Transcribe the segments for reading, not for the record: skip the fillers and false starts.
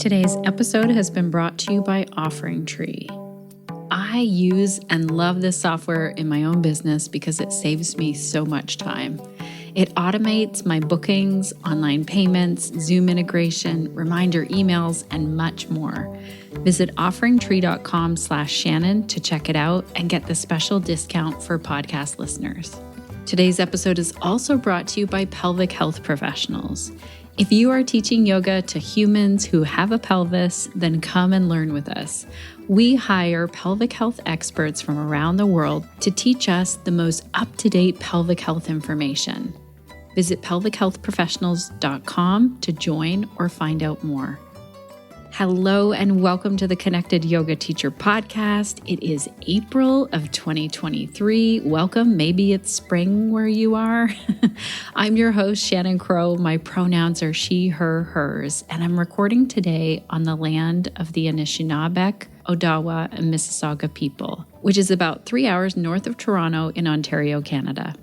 Today's episode has been brought to you by OfferingTree. I use and love this software in my own business because it saves me so much time. It automates my bookings, online payments, Zoom integration, reminder emails, and much more. Visit offeringtree.com/Shannon to check it out and get the special discount for podcast listeners. Today's episode is also brought to you by Pelvic Health Professionals. If you are teaching yoga to humans who have a pelvis, then come and learn with us. We hire pelvic health experts from around the world to teach us the most up-to-date pelvic health information. Visit pelvichealthprofessionals.com to join or find out more. Hello and welcome to the Connected Yoga Teacher Podcast. It is April of 2023. Welcome. Maybe it's spring where you are. I'm your host, Shannon Crow. My pronouns are she, her, hers, and I'm recording today on the land of the Anishinaabe, Odawa, and Mississauga people, which is about 3 hours north of Toronto in Ontario, Canada.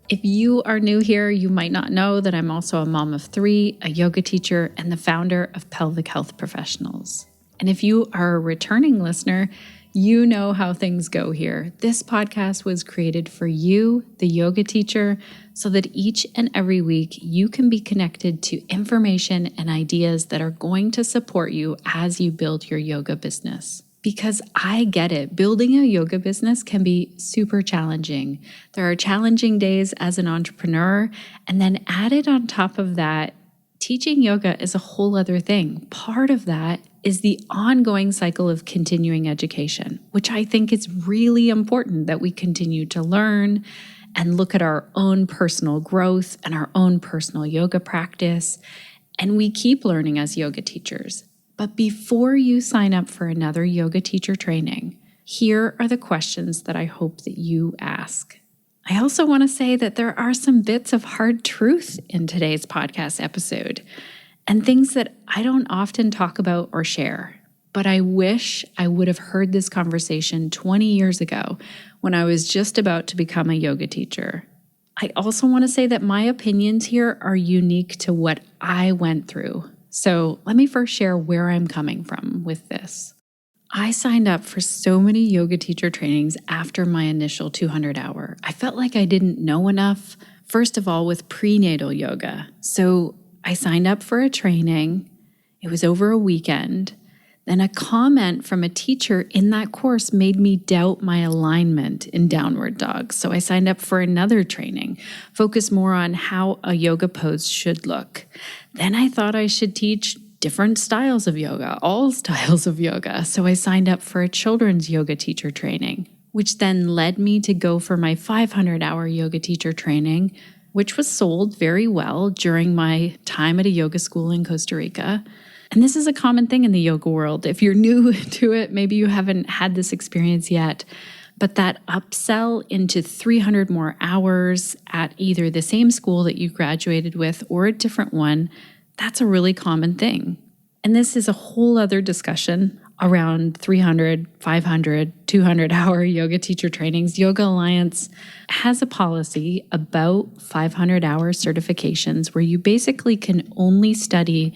If you are new here, you might not know that I'm also a mom of three, a yoga teacher, and the founder of Pelvic Health Professionals. And if you are a returning listener, you know how things go here. This podcast was created for you, the yoga teacher, so that each and every week you can be connected to information and ideas that are going to support you as you build your yoga business. Because I get it, building a yoga business can be super challenging. There are challenging days as an entrepreneur, and then added on top of that, teaching yoga is a whole other thing. Part of that is the ongoing cycle of continuing education, which I think is really important that we continue to learn and look at our own personal growth and our own personal yoga practice. And we keep learning as yoga teachers. But before you sign up for another yoga teacher training, here are the questions that I hope that you ask. I also want to say that there are some bits of hard truth in today's podcast episode and things that I don't often talk about or share. But I wish I would have heard this conversation 20 years ago when I was just about to become a yoga teacher. I also want to say that my opinions here are unique to what I went through. So let me first share where I'm coming from with this. I signed up for so many yoga teacher trainings after my initial 200-hour. I felt like I didn't know enough, first of all, with prenatal yoga. So I signed up for a training. It was over a weekend. Then a comment from a teacher in that course made me doubt my alignment in downward dog. So I signed up for another training, focused more on how a yoga pose should look. Then I thought I should teach different styles of yoga, all styles of yoga. So I signed up for a children's yoga teacher training, which then led me to go for my 500-hour yoga teacher training, which was sold very well during my time at a yoga school in Costa Rica. And this is a common thing in the yoga world. If you're new to it, maybe you haven't had this experience yet, but that upsell into 300 more hours at either the same school that you graduated with or a different one, that's a really common thing. And this is a whole other discussion around 300, 500, 200-hour yoga teacher trainings. Yoga Alliance has a policy about 500-hour certifications where you basically can only study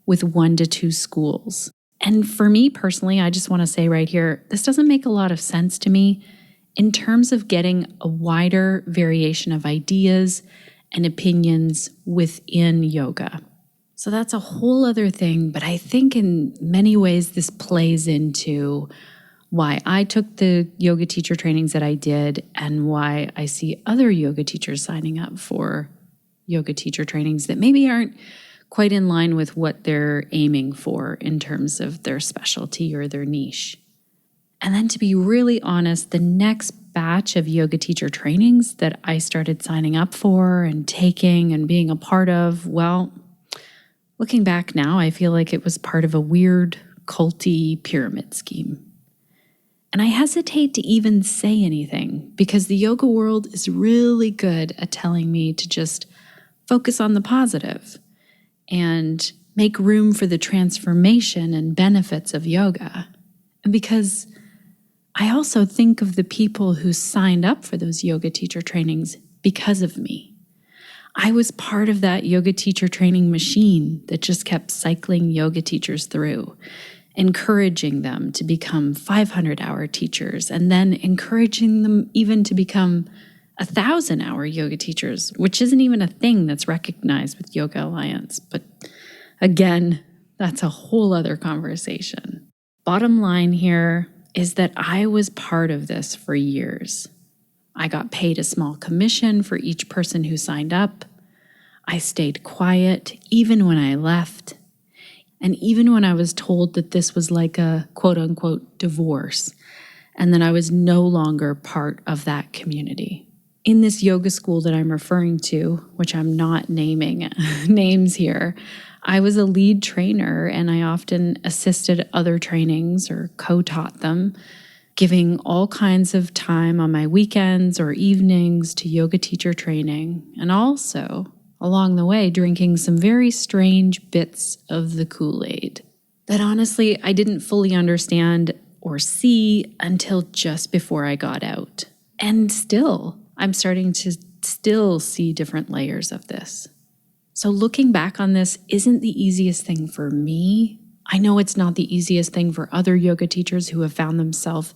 with 1 to 2 schools. And for me personally, I just want to say right here, this doesn't make a lot of sense to me in terms of getting a wider variation of ideas and opinions within yoga. So that's a whole other thing, but I think in many ways this plays into why I took the yoga teacher trainings that I did and why I see other yoga teachers signing up for yoga teacher trainings that maybe aren't quite in line with what they're aiming for in terms of their specialty or their niche. And then to be really honest, the next batch of yoga teacher trainings that I started signing up for and taking and being a part of, well, looking back now, I feel like it was part of a weird, culty pyramid scheme. And I hesitate to even say anything because the yoga world is really good at telling me to just focus on the positive and make room for the transformation and benefits of yoga. And because I also think of the people who signed up for those yoga teacher trainings because of me. I was part of that yoga teacher training machine that just kept cycling yoga teachers through, encouraging them to become 500-hour teachers, and then encouraging them even to become 1,000-hour yoga teachers, which isn't even a thing that's recognized with Yoga Alliance. But again, that's a whole other conversation. Bottom line here is that I was part of this for years. I got paid a small commission for each person who signed up. I stayed quiet even when I left. And even when I was told that this was like a quote-unquote divorce and that I was no longer part of that community. In this yoga school that I'm referring to, which I'm not naming names here, I was a lead trainer and I often assisted other trainings or co-taught them, giving all kinds of time on my weekends or evenings to yoga teacher training, and also, along the way, drinking some very strange bits of the Kool-Aid that honestly I didn't fully understand or see until just before I got out. And still, I'm starting to still see different layers of this. So looking back on this isn't the easiest thing for me. I know it's not the easiest thing for other yoga teachers who have found themselves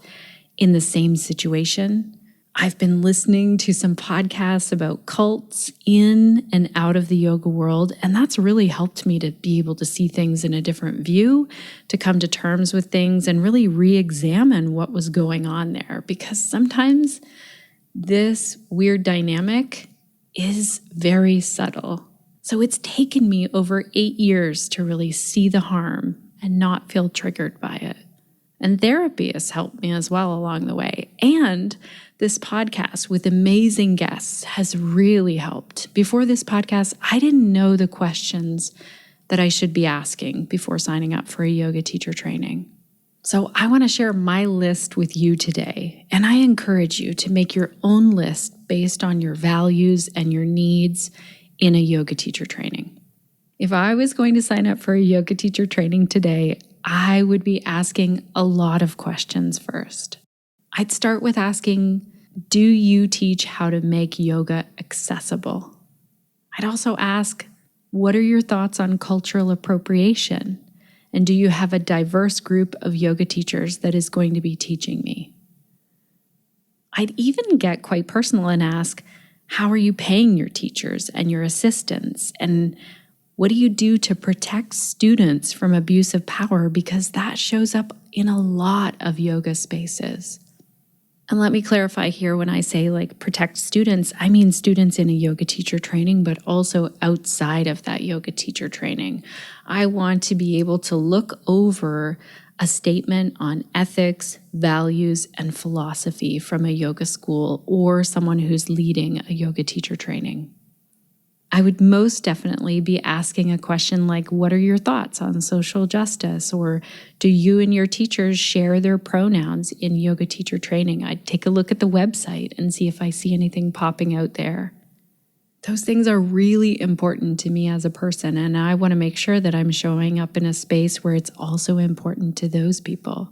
in the same situation. I've been listening to some podcasts about cults in and out of the yoga world, and that's really helped me to be able to see things in a different view, to come to terms with things and really re-examine what was going on there, because sometimes this weird dynamic is very subtle. So it's taken me over 8 years to really see the harm and not feel triggered by it. And therapy has helped me as well along the way. And this podcast with amazing guests has really helped. Before this podcast, I didn't know the questions that I should be asking before signing up for a yoga teacher training. So I want to share my list with you today. And I encourage you to make your own list based on your values and your needs in a yoga teacher training. If I was going to sign up for a yoga teacher training today, I would be asking a lot of questions first. I'd start with asking, do you teach how to make yoga accessible? I'd also ask, what are your thoughts on cultural appropriation? And do you have a diverse group of yoga teachers that is going to be teaching me? I'd even get quite personal and ask, how are you paying your teachers and your assistants? And what do you do to protect students from abuse of power? Because that shows up in a lot of yoga spaces. And let me clarify here, when I say protect students, I mean students in a yoga teacher training, but also outside of that yoga teacher training. I want to be able to look over a statement on ethics, values, and philosophy from a yoga school or someone who's leading a yoga teacher training. I would most definitely be asking a question like, what are your thoughts on social justice? Or do you and your teachers share their pronouns in yoga teacher training? I'd take a look at the website and see if I see anything popping out there. Those things are really important to me as a person, and I want to make sure that I'm showing up in a space where it's also important to those people.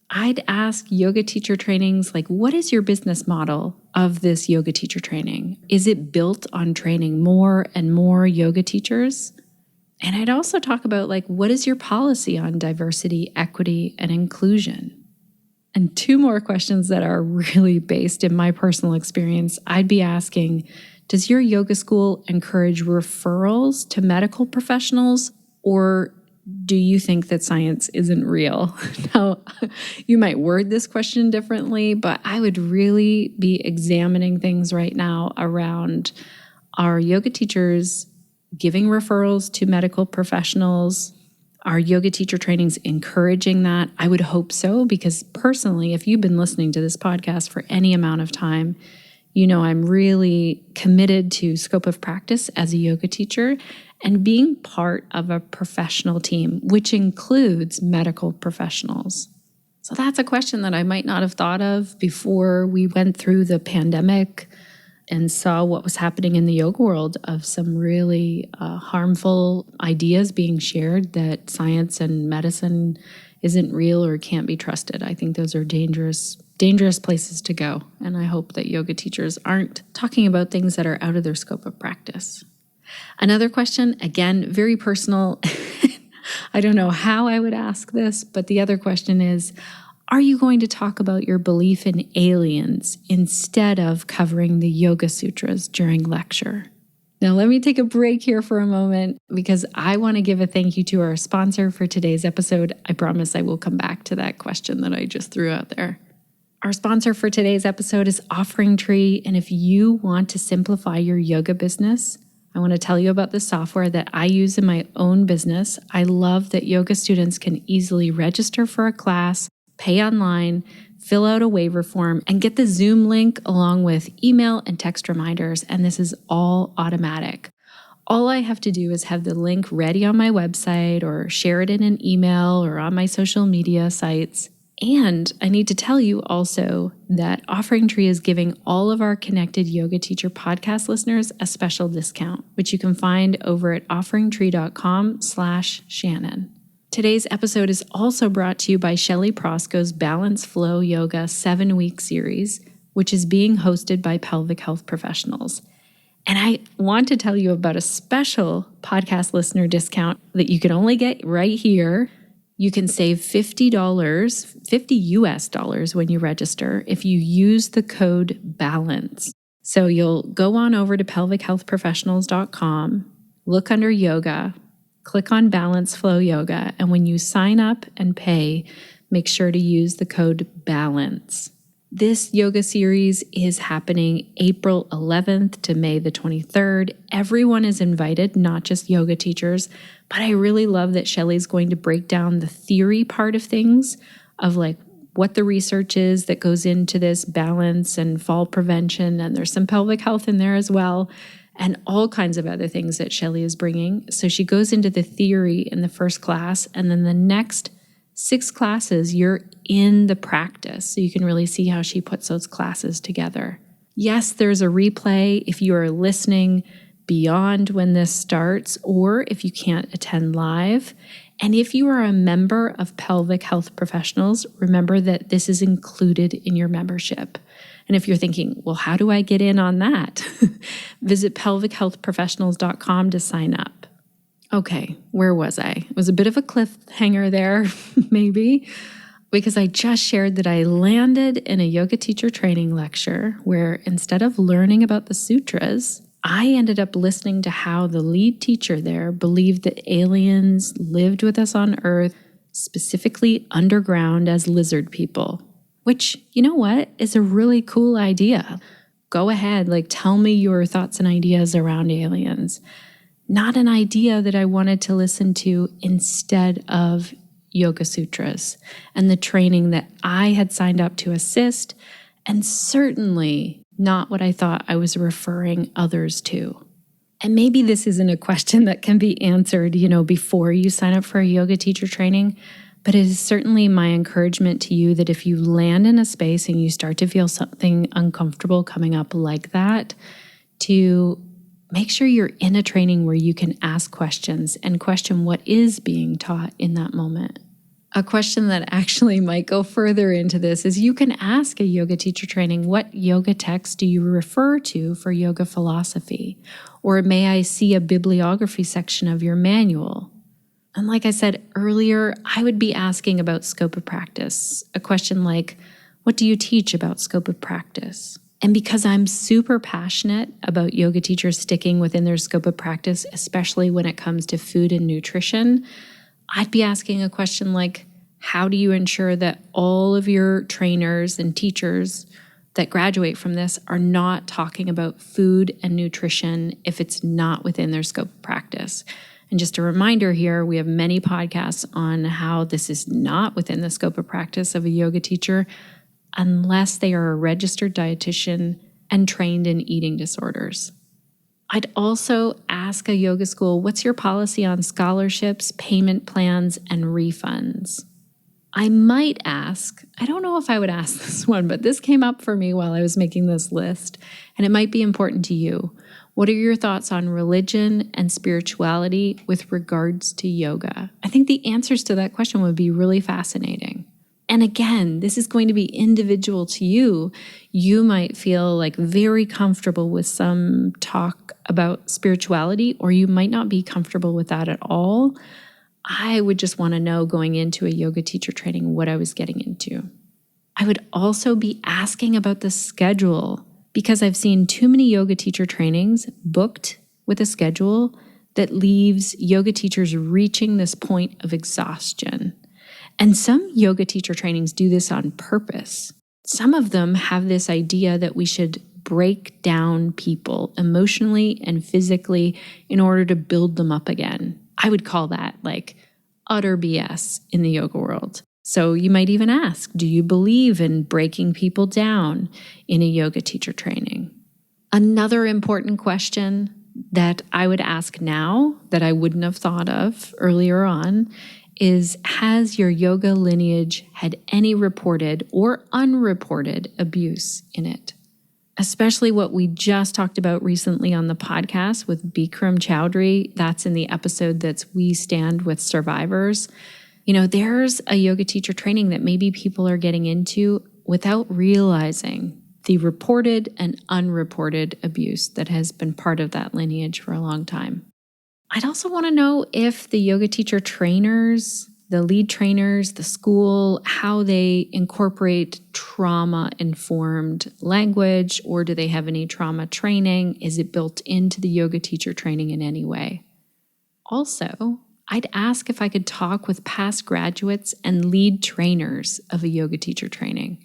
I'd ask yoga teacher trainings what is your business model of this yoga teacher training? Is it built on training more and more yoga teachers? And I'd also talk about what is your policy on diversity, equity, and inclusion? And 2 more questions that are really based in my personal experience. I'd be asking, does your yoga school encourage referrals to medical professionals, or do you think that science isn't real? Now, you might word this question differently, but I would really be examining things right now around our yoga teachers giving referrals to medical professionals. Are yoga teacher trainings encouraging that? I would hope so, because personally, if you've been listening to this podcast for any amount of time, you know I'm really committed to scope of practice as a yoga teacher and being part of a professional team, which includes medical professionals. So that's a question that I might not have thought of before we went through the pandemic and saw what was happening in the yoga world of some really harmful ideas being shared that science and medicine isn't real or can't be trusted. I think those are dangerous dangerous places to go. And I hope that yoga teachers aren't talking about things that are out of their scope of practice. Another question, again, very personal. I don't know how I would ask this, but the other question is, are you going to talk about your belief in aliens instead of covering the Yoga Sutras during lecture? Now, let me take a break here for a moment because I want to give a thank you to our sponsor for today's episode. I promise I will come back to that question that I just threw out there. Our sponsor for today's episode is OfferingTree, and if you want to simplify your yoga business, I want to tell you about the software that I use in my own business. I love that yoga students can easily register for a class, pay online, fill out a waiver form, and get the Zoom link along with email and text reminders, and this is all automatic. All I have to do is have the link ready on my website or share it in an email or on my social media sites. And I need to tell you also that OfferingTree is giving all of our Connected Yoga Teacher podcast listeners a special discount, which you can find over at offeringtree.com/Shannon. Today's episode is also brought to you by Shelley Prosco's Balance Flow Yoga 7-week series, which is being hosted by pelvic health professionals. And I want to tell you about a special podcast listener discount that you can only get right here. You can save $50 US when you register if you use the code BALANCE. So you'll go on over to pelvichealthprofessionals.com, look under yoga, click on Balance Flow Yoga, and when you sign up and pay, make sure to use the code BALANCE. This yoga series is happening April 11th to May the 23rd. Everyone is invited, not just yoga teachers, but I really love that Shelley's going to break down the theory part of things, of like what the research is that goes into this balance and fall prevention, and there's some pelvic health in there as well, and all kinds of other things that Shelley is bringing. So she goes into the theory in the first class, and then the next 6 classes, you're in the practice. So you can really see how she puts those classes together. Yes, there's a replay if you are listening beyond when this starts, or if you can't attend live. And if you are a member of Pelvic Health Professionals, remember that this is included in your membership. And if you're thinking, well, how do I get in on that? Visit pelvichealthprofessionals.com to sign up. Okay, where was I? It was a bit of a cliffhanger there, maybe, because I just shared that I landed in a yoga teacher training lecture where instead of learning about the sutras, I ended up listening to how the lead teacher there believed that aliens lived with us on Earth, specifically underground as lizard people, which, you know what, is a really cool idea. Go ahead, tell me your thoughts and ideas around aliens. Not an idea that I wanted to listen to instead of Yoga Sutras and the training that I had signed up to assist, and certainly not what I thought I was referring others to. And maybe this isn't a question that can be answered, before you sign up for a yoga teacher training, but it is certainly my encouragement to you that if you land in a space and you start to feel something uncomfortable coming up like that, to make sure you're in a training where you can ask questions and question what is being taught in that moment. A question that actually might go further into this is you can ask a yoga teacher training, what yoga text do you refer to for yoga philosophy? Or may I see a bibliography section of your manual? And like I said earlier, I would be asking about scope of practice. A question like, what do you teach about scope of practice? And because I'm super passionate about yoga teachers sticking within their scope of practice, especially when it comes to food and nutrition, I'd be asking a question like, how do you ensure that all of your trainers and teachers that graduate from this are not talking about food and nutrition if it's not within their scope of practice? And just a reminder here, we have many podcasts on how this is not within the scope of practice of a yoga teacher, unless they are a registered dietitian and trained in eating disorders. I'd also ask a yoga school, what's your policy on scholarships, payment plans, and refunds? I might ask, I don't know if I would ask this one, but this came up for me while I was making this list, and it might be important to you. What are your thoughts on religion and spirituality with regards to yoga? I think the answers to that question would be really fascinating. And again, this is going to be individual to you. You might feel like very comfortable with some talk about spirituality, or you might not be comfortable with that at all. I would just want to know going into a yoga teacher training what I was getting into. I would also be asking about the schedule, because I've seen too many yoga teacher trainings booked with a schedule that leaves yoga teachers reaching this point of exhaustion. And some yoga teacher trainings do this on purpose. Some of them have this idea that we should break down people emotionally and physically in order to build them up again. I would call that like utter BS in the yoga world. So you might even ask, do you believe in breaking people down in a yoga teacher training? Another important question that I would ask now that I wouldn't have thought of earlier on is, has your yoga lineage had any reported or unreported abuse in it? Especially what we just talked about recently on the podcast with Bikram Chowdhury. That's in the episode that's We Stand with Survivors. There's a yoga teacher training that maybe people are getting into without realizing the reported and unreported abuse that has been part of that lineage for a long time. I'd also want to know if the yoga teacher trainers, the lead trainers, the school, how they incorporate trauma-informed language, or do they have any trauma training? Is it built into the yoga teacher training in any way? Also, I'd ask if I could talk with past graduates and lead trainers of a yoga teacher training.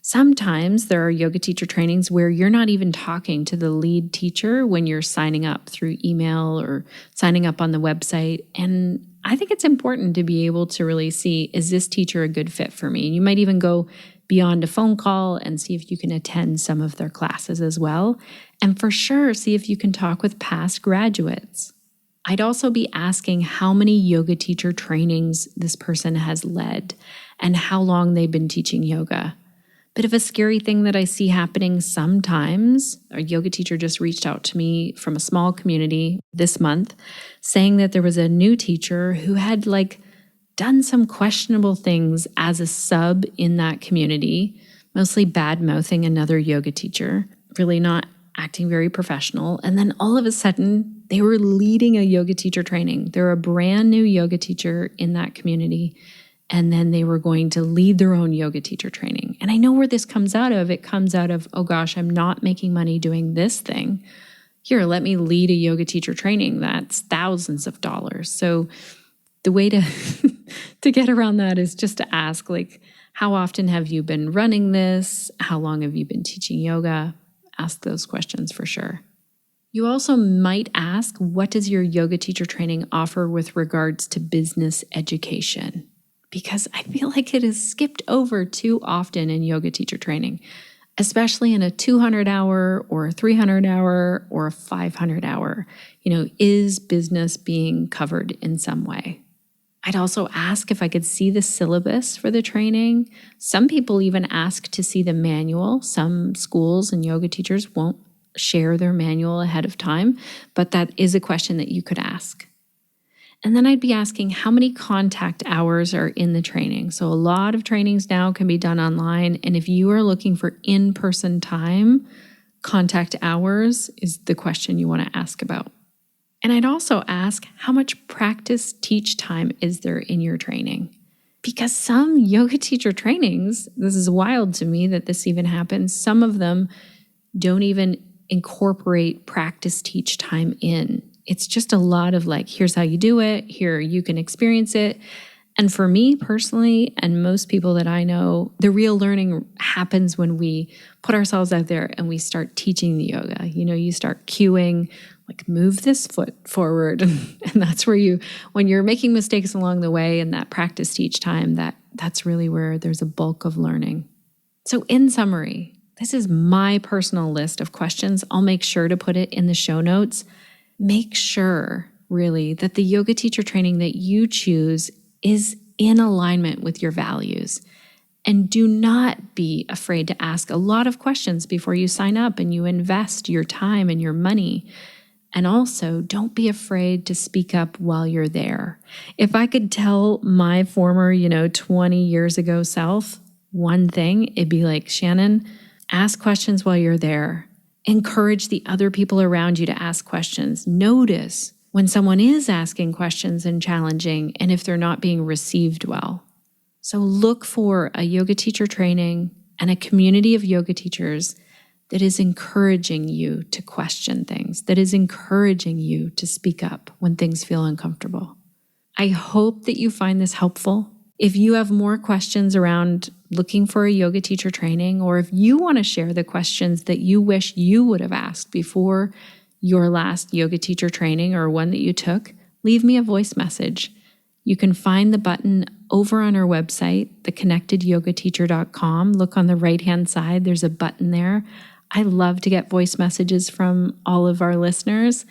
Sometimes there are yoga teacher trainings where you're not even talking to the lead teacher when you're signing up through email or signing up on the website. And I think it's important to be able to really see, is this teacher a good fit for me? You might even go beyond a phone call and see if you can attend some of their classes as well. And for sure, see if you can talk with past graduates. I'd also be asking how many yoga teacher trainings this person has led and how long they've been teaching yoga. Bit of a scary thing that I see happening sometimes. A yoga teacher just reached out to me from a small community this month saying that there was a new teacher who had done some questionable things as a sub in that community, mostly bad-mouthing another yoga teacher, really not acting very professional. And then all of a sudden, they were leading a yoga teacher training. They're a brand new yoga teacher in that community. And then they were going to lead their own yoga teacher training. And I know where this comes out of. It comes out of, oh gosh, I'm not making money doing this thing. Here, let me lead a yoga teacher training. That's thousands of dollars. So the way to to get around that is just to ask, how often have you been running this? How long have you been teaching yoga? Ask those questions for sure. You also might ask, what does your yoga teacher training offer with regards to business education? Because I feel like it is skipped over too often in yoga teacher training, especially in a 200-hour or a 300-hour or a 500-hour. Is business being covered in some way? I'd also ask if I could see the syllabus for the training. Some people even ask to see the manual. Some schools and yoga teachers won't share their manual ahead of time, but that is a question that you could ask. And then I'd be asking how many contact hours are in the training. So a lot of trainings now can be done online. And if you are looking for in-person time, contact hours is the question you want to ask about. And I'd also ask, how much practice teach time is there in your training? Because some yoga teacher trainings, this is wild to me that this even happens, some of them don't even incorporate practice teach time in. It's just a lot of here's how you do it, here you can experience it. And for me personally, and most people that I know, the real learning happens when we put ourselves out there and we start teaching the yoga. You start cueing, move this foot forward. And that's where when you're making mistakes along the way and that practice teach time, that's really where there's a bulk of learning. So in summary, this is my personal list of questions. I'll make sure to put it in the show notes. Make sure, really, that the yoga teacher training that you choose is in alignment with your values. And do not be afraid to ask a lot of questions before you sign up and you invest your time and your money. And also, don't be afraid to speak up while you're there. If I could tell my former, 20 years ago self one thing, it'd be like, Shannon, ask questions while you're there. Encourage the other people around you to ask questions. Notice when someone is asking questions and challenging, and if they're not being received well. So look for a yoga teacher training and a community of yoga teachers that is encouraging you to question things, that is encouraging you to speak up when things feel uncomfortable. I hope that you find this helpful. If you have more questions around looking for a yoga teacher training, or if you want to share the questions that you wish you would have asked before your last yoga teacher training or one that you took, leave me a voice message. You can find the button over on our website, theconnectedyogateacher.com. Look on the right-hand side, there's a button there. I love to get voice messages from all of our listeners.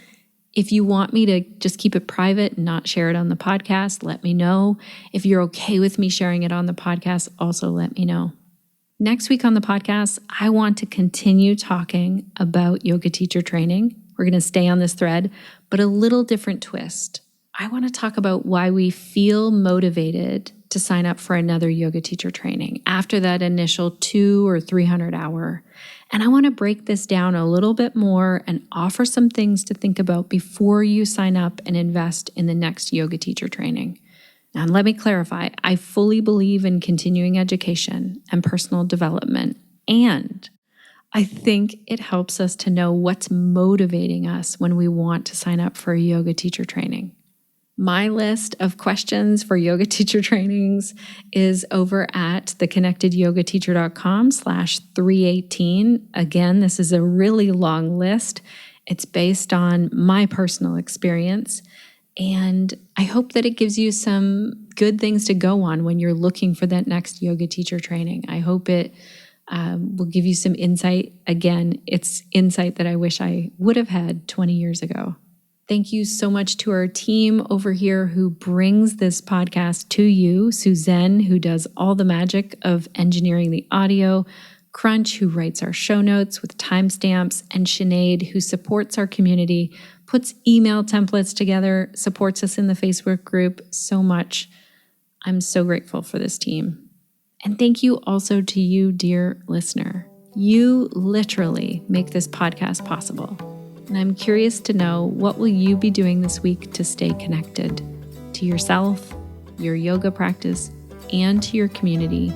If you want me to just keep it private and not share it on the podcast, let me know. If you're okay with me sharing it on the podcast, also let me know. Next week on the podcast, I want to continue talking about yoga teacher training. We're going to stay on this thread, but a little different twist. I want to talk about why we feel motivated to sign up for another yoga teacher training after that initial 200 or 300 hour. And I want to break this down a little bit more and offer some things to think about before you sign up and invest in the next yoga teacher training. Now, let me clarify, I fully believe in continuing education and personal development, and I think it helps us to know what's motivating us when we want to sign up for a yoga teacher training. My list of questions for yoga teacher trainings is over at theconnectedyogateacher.com/318. Again, this is a really long list. It's based on my personal experience, and I hope that it gives you some good things to go on when you're looking for that next yoga teacher training. I hope it will give you some insight. Again, it's insight that I wish I would have had 20 years ago. Thank you so much to our team over here who brings this podcast to you. Suzanne, who does all the magic of engineering the audio, Crunch, who writes our show notes with timestamps, and Sinead, who supports our community, puts email templates together, supports us in the Facebook group so much. I'm so grateful for this team. And thank you also to you, dear listener. You literally make this podcast possible. And I'm curious to know, what will you be doing this week to stay connected to yourself, your yoga practice, and to your community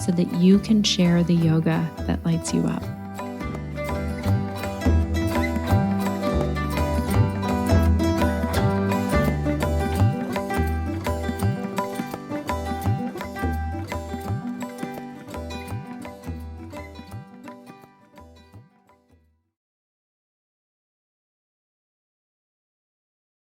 so that you can share the yoga that lights you up?